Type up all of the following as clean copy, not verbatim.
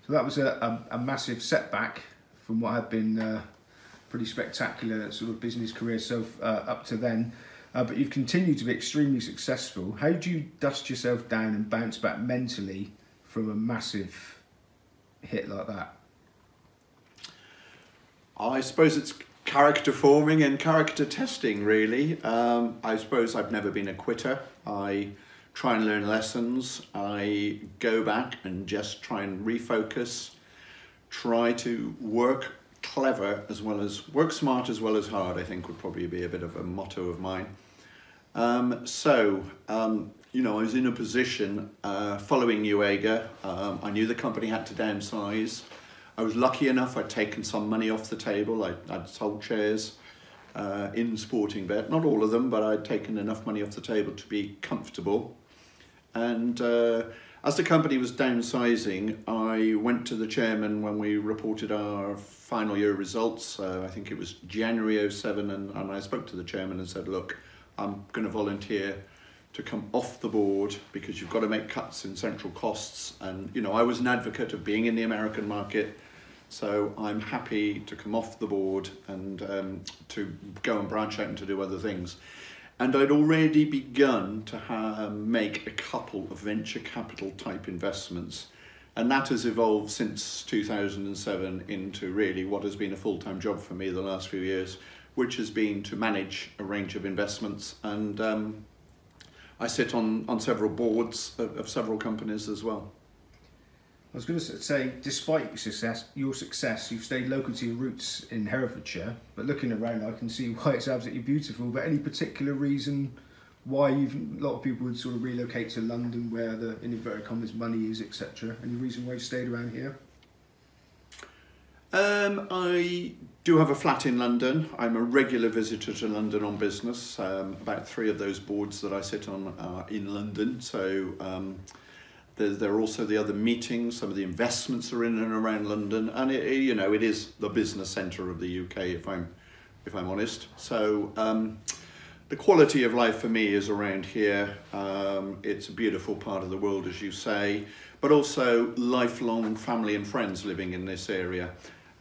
So that was a massive setback from what had been pretty spectacular sort of business career up to then. But you've continued to be extremely successful. How do you dust yourself down and bounce back mentally from a massive hit like that? I suppose it's character forming and character testing, really. I suppose I've never been a quitter. I try and learn lessons. I go back and just try and refocus, try to work clever as well as work smart as well as hard, I think would probably be a bit of a motto of mine. You know, I was in a position following UIGEA. I knew the company had to downsize. I was lucky enough I'd taken some money off the table. I'd sold shares in Sporting Bet, not all of them, but I'd taken enough money off the table to be comfortable. And as the company was downsizing, I went to the chairman when we reported our final year results. I think it was January '07, and I spoke to the chairman and said, look, I'm going to volunteer to come off the board because you've got to make cuts in central costs. And, you know, I was an advocate of being in the American market, so I'm happy to come off the board and to go and branch out and to do other things. And I'd already begun to make a couple of venture capital type investments. And that has evolved since 2007 into really what has been a full-time job for me the last few years, which has been to manage a range of investments. And I sit on several boards of several companies as well. I was going to say, despite your success, you've stayed local to your roots in Herefordshire, but looking around I can see why it's absolutely beautiful. But any particular reason why a lot of people would sort of relocate to London where the, in inverted commas, money is, etc.? Any reason why you've stayed around here? I do have a flat in London. I'm a regular visitor to London on business. About 3 of those boards that I sit on are in London. So there are also the other meetings. Some of the investments are in and around London, and you know, it is the business centre of the UK, if I'm honest. So the quality of life for me is around here. It's a beautiful part of the world, as you say, but also lifelong family and friends living in this area.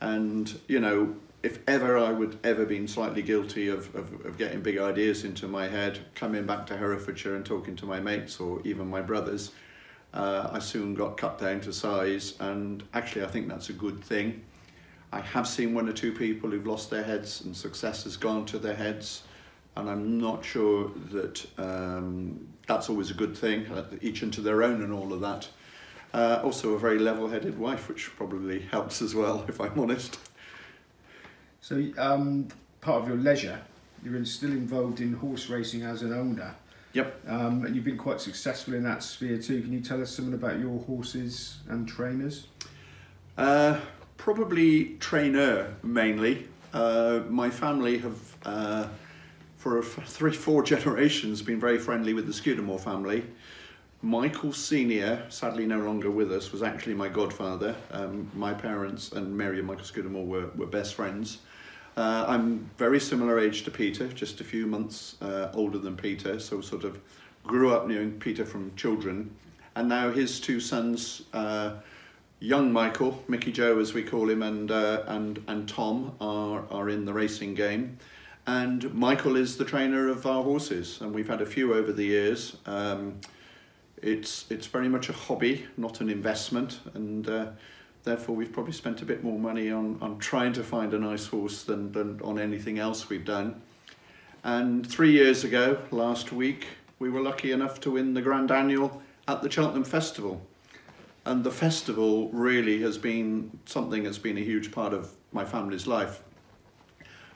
And, you know, if ever I would ever been slightly guilty of getting big ideas into my head, coming back to Herefordshire and talking to my mates or even my brothers, I soon got cut down to size, and actually I think that's a good thing. I have seen 1 or 2 people who've lost their heads and success has gone to their heads, and I'm not sure that that's always a good thing, each unto their own and all of that. Also a very level-headed wife, which probably helps as well, if I'm honest. So part of your leisure, you're still involved in horse racing as an owner. Yep. And you've been quite successful in that sphere too. Can you tell us something about your horses and trainers? Probably trainer mainly. My family have, for 3-4 generations, been very friendly with the Scudamore family. Michael Senior, sadly no longer with us, was actually my godfather. My parents and Mary and Michael Scudamore were best friends. I'm very similar age to Peter, just a few months older than Peter, so sort of grew up knowing Peter from children. And now his 2 sons, young Michael, Mickey Joe as we call him, and Tom are in the racing game. And Michael is the trainer of our horses, and we've had a few over the years. It's very much a hobby, not an investment, and therefore we've probably spent a bit more money on trying to find a nice horse than on anything else we've done. And 3 years ago, last week, we were lucky enough to win the Grand Annual at the Cheltenham Festival. And the festival really has been something that's been a huge part of my family's life.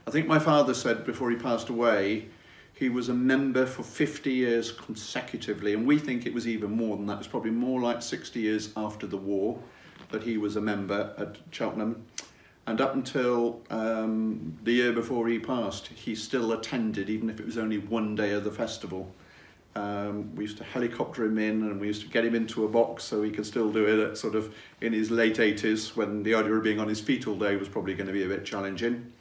I think my father said before he passed away, he was a member for 50 years consecutively, and we think it was even more than that. It was probably more like 60 years after the war that he was a member at Cheltenham. And up until the year before he passed, he still attended, even if it was only 1 day of the festival. We used to helicopter him in, and we used to get him into a box so he could still do it at sort of in his late 80s, when the idea of being on his feet all day was probably going to be a bit challenging.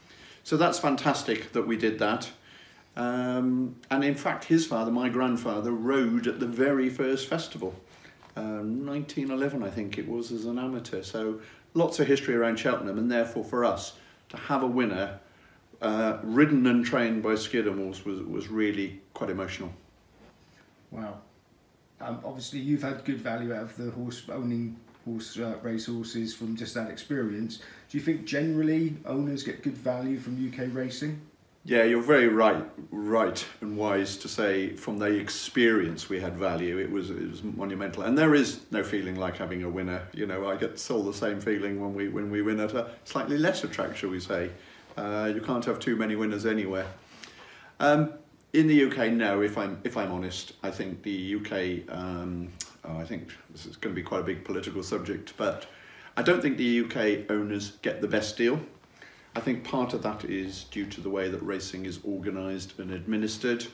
So that's fantastic that we did that. And in fact, his father, my grandfather, rode at the very first festival. 1911, I think it was, as an amateur. So lots of history around Cheltenham, and therefore for us to have a winner ridden and trained by Scudamores was really quite emotional. Wow. Obviously you've had good value out of the race horses from just that experience. Do you think generally owners get good value from UK racing? Yeah, you're very right and wise to say from the experience we had value. It was monumental, and there is no feeling like having a winner. You know, I get all the same feeling when we win at a slightly lesser track, shall we say. You can't have too many winners anywhere. In the UK, no. If I'm honest, I think the UK. I think this is going to be quite a big political subject, but I don't think the UK owners get the best deal. I think part of that is due to the way that racing is organised and administered.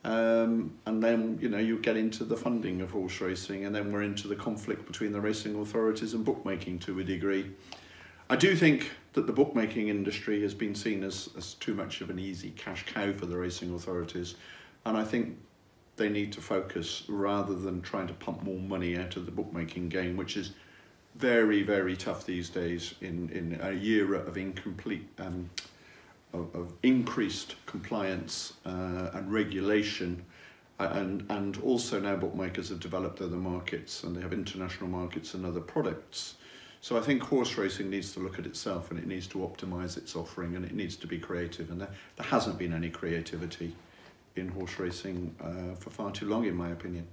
And then, you know, you get into the funding of horse racing, and then we're into the conflict between the racing authorities and bookmaking to a degree. I do think that the bookmaking industry has been seen as too much of an easy cash cow for the racing authorities, and I think they need to focus rather than trying to pump more money out of the bookmaking game, which is very, very tough these days in a era of of increased compliance and regulation, and also now bookmakers have developed other markets, and they have international markets and other products. So I think horse racing needs to look at itself, and it needs to optimise its offering, and it needs to be creative, and there hasn't been any creativity in horse racing for far too long, in my opinion.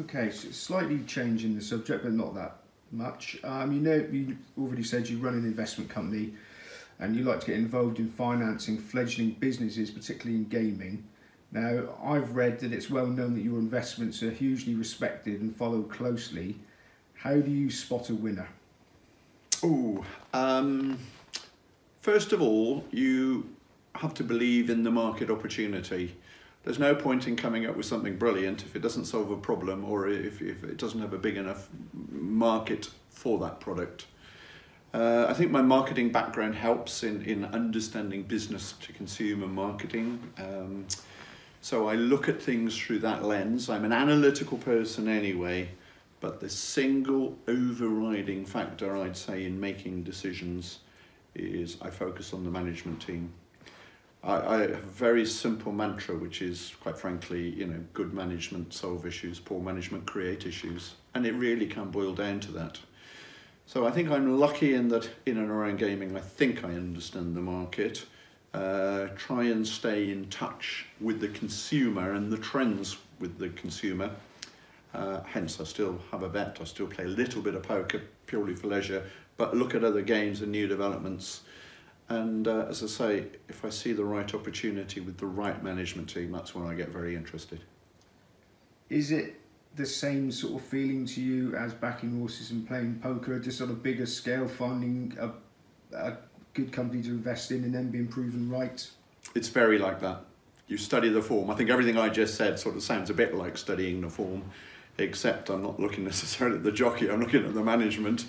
Okay, so slightly changing the subject, but not that much. You know, you already said you run an investment company and you like to get involved in financing fledgling businesses, particularly in gaming. Now, I've read that it's well known that your investments are hugely respected and followed closely. How do you spot a winner? First of all, you have to believe in the market opportunity. There's no point in coming up with something brilliant if it doesn't solve a problem, or if it doesn't have a big enough market for that product. I think my marketing background helps in understanding business to consumer marketing. So I look at things through that lens. I'm an analytical person anyway, but the single overriding factor I'd say in making decisions is I focus on the management team. I have a very simple mantra, which is, quite frankly, you know, good management solve issues, poor management create issues, and it really can boil down to that. So I think I'm lucky in that in and around gaming, I think I understand the market, try and stay in touch with the consumer and the trends with the consumer. Hence, I still have a bet, I still play a little bit of poker purely for leisure, but look at other games and new developments. And as I say, if I see the right opportunity with the right management team, that's when I get very interested. Is it the same sort of feeling to you as backing horses and playing poker, just on a bigger scale, finding a good company to invest in and then being proven right? It's very like that. You study the form. I think everything I just said sort of sounds a bit like studying the form, except I'm not looking necessarily at the jockey, I'm looking at the management.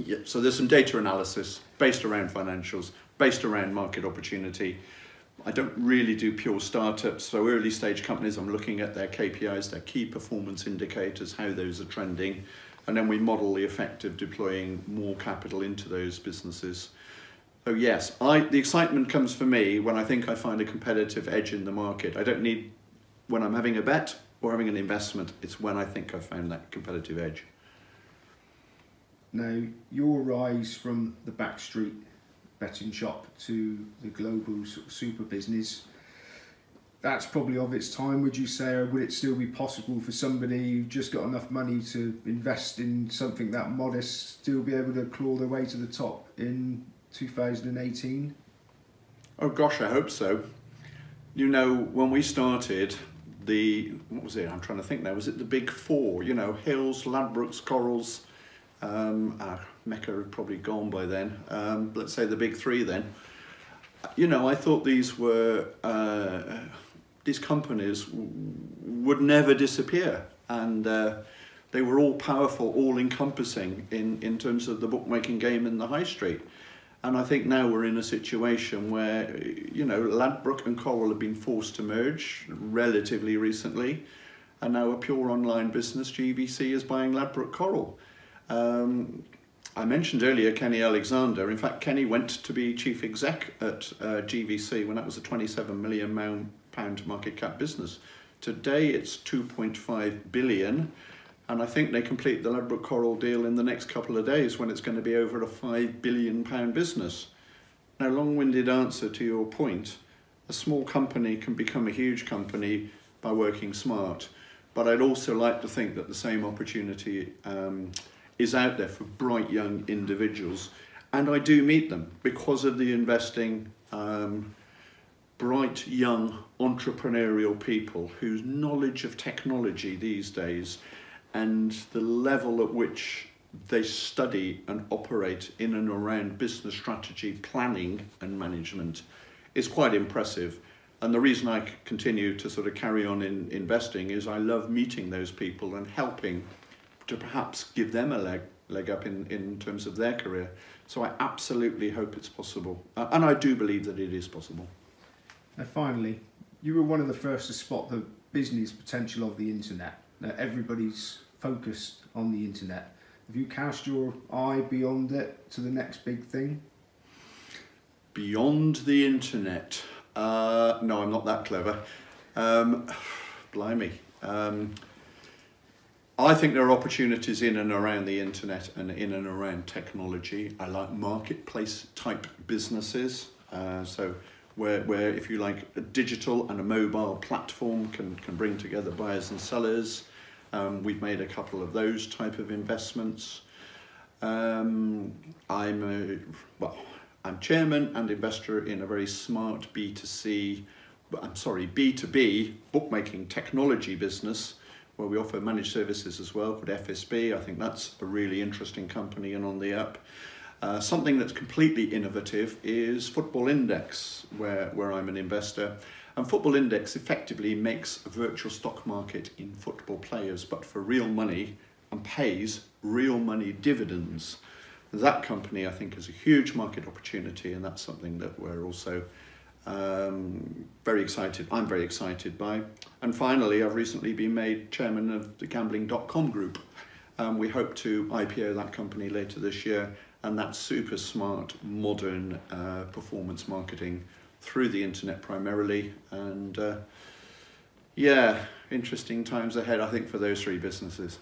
Yeah, so there's some data analysis based around financials, based around market opportunity. I don't really do pure startups, so early stage companies, I'm looking at their KPIs, their key performance indicators, how those are trending, and then we model the effect of deploying more capital into those businesses. So yes, the excitement comes for me when I think I find a competitive edge in the market. I don't need when I'm having a bet or having an investment, it's when I think I've found that competitive edge. Now, your rise from the backstreet betting shop to the global sort of super business, that's probably of its time, would you say, or would it still be possible for somebody who just got enough money to invest in something that modest, still be able to claw their way to the top in 2018? Oh gosh, I hope so. You know, when we started, what was it, I'm trying to think now, was it the big four, you know, Hills, Ladbrokes, Corals, Mecca had probably gone by then, let's say the big three then. You know, I thought these companies would never disappear, and they were all powerful, all encompassing in terms of the bookmaking game in the high street. And I think now we're in a situation where, you know, Ladbrokes and Coral have been forced to merge relatively recently. and now a pure online business. GVC is buying Ladbroke Coral. I mentioned earlier Kenny Alexander. In fact, Kenny went to be chief exec at GVC when that was a £27 million market cap business. Today it's 2.5 billion, and I think they complete the Ladbroke Coral deal in the next couple of days when it's going to be over a £5 billion business. Now, long-winded answer to your point, a small company can become a huge company by working smart, but I'd also like to think that the same opportunity is out there for bright young individuals, and I do meet them because of the investing, bright young entrepreneurial people whose knowledge of technology these days and the level at which they study and operate in and around business strategy, planning and management is quite impressive. And the reason I continue to sort of carry on in investing is I love meeting those people and helping to perhaps give them a leg up in terms of their career. So I absolutely hope it's possible. And I do believe that it is possible. And finally, you were one of the first to spot the business potential of the internet. Now everybody's focused on the internet. Have you cast your eye beyond it to the next big thing? Beyond the internet? No, I'm not that clever. Blimey. I think there are opportunities in and around the internet and in and around technology. I like marketplace type businesses. So where if you like, a digital and a mobile platform can bring together buyers and sellers. We've made a couple of those type of investments. I'm chairman and investor in a very smart B2B bookmaking technology business where we offer managed services as well, called FSB. I think that's a really interesting company and on the up. Something that's completely innovative is Football Index, where I'm an investor. And Football Index effectively makes a virtual stock market in football players, but for real money, and pays real money dividends. That company, I think, is a huge market opportunity, and that's something that we're also very excited. I'm very excited by. And finally, I've recently been made chairman of the gambling.com group. We hope to IPO that company later this year, and that's super smart, modern performance marketing through the internet primarily. And yeah, interesting times ahead, I think, for those three businesses.